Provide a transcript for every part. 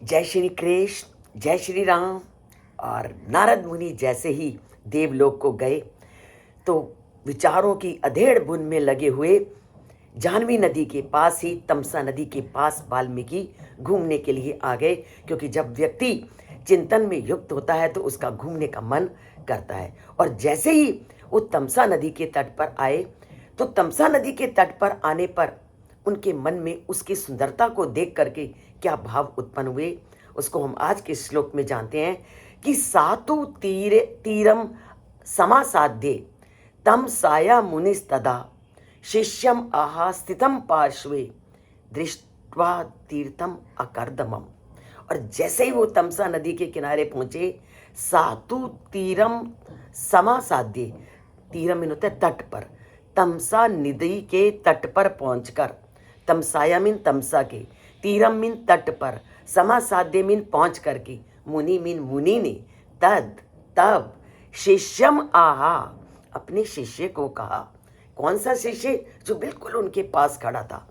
जय श्री कृष्ण, जय श्री राम। और नारद मुनि जैसे ही देवलोक को गए तो विचारों की अधेड़ बुन में लगे हुए जाह्नवी नदी के पास ही तमसा नदी के पास वाल्मीकि घूमने के लिए आ गए, क्योंकि जब व्यक्ति चिंतन में युक्त होता है तो उसका घूमने का मन करता है। और जैसे ही वो तमसा नदी के तट पर आए तो तमसा नदी के तट पर आने पर उनके मन में उसकी सुंदरता को देख करके क्या भाव उत्पन्न हुए, उसको हम आज के श्लोक में जानते हैं कि सातु तीरम समासाध्ये तम साया मुनिस्तदा शिष्यम आहा स्थितम पार्श्वे दृष्ट्वा तीर्थम अकर्दमम। और जैसे ही वो तमसा नदी के किनारे पहुंचे, सातु तीरम समासाध्ये, तीरम इन होता है तट पर, तमसा नदी के तट पर पहुंचकर, तमसाया मीन तमसा के, तीरम मीन तट पर, समासाध्य मीन पहुंच करके, मुनि मीन मुनि ने, तब शिष्यम आहा, अपने शिष्य को कहा। कौन सा शिष्य? जो बिल्कुल उनके पास खड़ा था।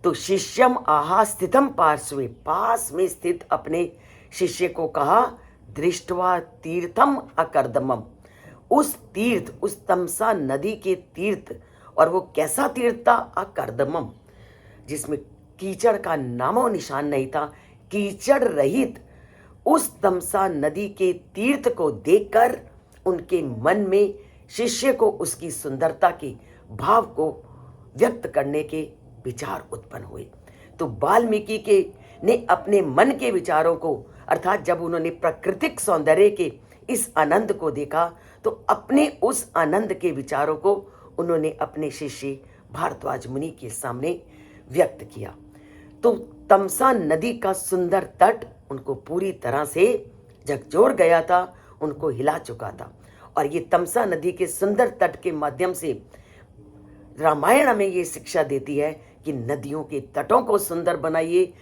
तो शिष्यम आहा स्थितम पार्श्वे, पास में स्थित अपने शिष्य को कहा, दृष्टवा तीर्थम अकर्दमम, उस तीर्थ, उस तमसा नदी के तीर्थ, और वो कैसा तीर्थ था? अकर्दमम, जिसमें कीचड़ का नामो निशान नहीं था, कीचड़ रहित उस तमसा नदी के तीर्थ को देखकर उनके मन में शिष्य को उसकी सुंदरता के भाव को व्यक्त करने के विचार उत्पन्न हुए। तो वाल्मीकि के ने अपने मन के विचारों को, अर्थात जब उन्होंने प्राकृतिक सौंदर्य के इस आनंद को देखा तो अपने उस आनंद के विचारों को उन्होंने अपने शिष्य भारद्वाज मुनि के सामने व्यक्त किया। तो तमसा नदी का सुंदर तट उनको पूरी तरह से झकझोर गया था, उनको हिला चुका था। और ये तमसा नदी के सुंदर तट के माध्यम से रामायण हमें ये शिक्षा देती है कि नदियों के तटों को सुंदर बनाइए,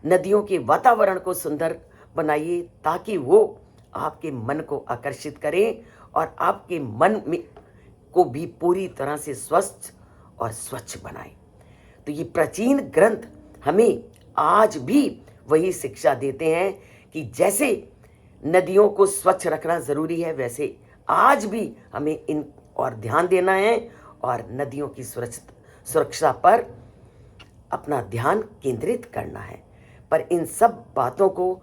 नदियों के वातावरण को सुंदर बनाइए, ताकि वो आपके मन को आकर्षित करें और आपके मन में को भी पूरी तरह से स्वस्थ और स्वच्छ बनाए। तो ये प्राचीन ग्रंथ हमें आज भी वही शिक्षा देते हैं कि जैसे नदियों को स्वच्छ रखना जरूरी है, वैसे आज भी हमें इन और ध्यान देना है और नदियों की सुरक्षा पर अपना ध्यान केंद्रित करना है। पर इन सब बातों को,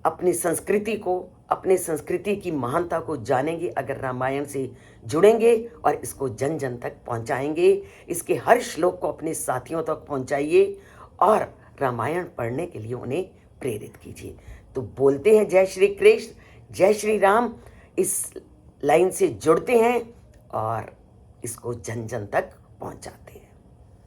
अपनी संस्कृति को, अपने संस्कृति की महानता को जानेंगे अगर रामायण से जुड़ेंगे और इसको जन जन तक पहुंचाएंगे। इसके हर श्लोक को अपने साथियों तक पहुंचाइए और रामायण पढ़ने के लिए उन्हें प्रेरित कीजिए। तो बोलते हैं जय श्री कृष्ण, जय श्री राम, इस लाइन से जुड़ते हैं और इसको जन जन तक पहुंचाते हैं।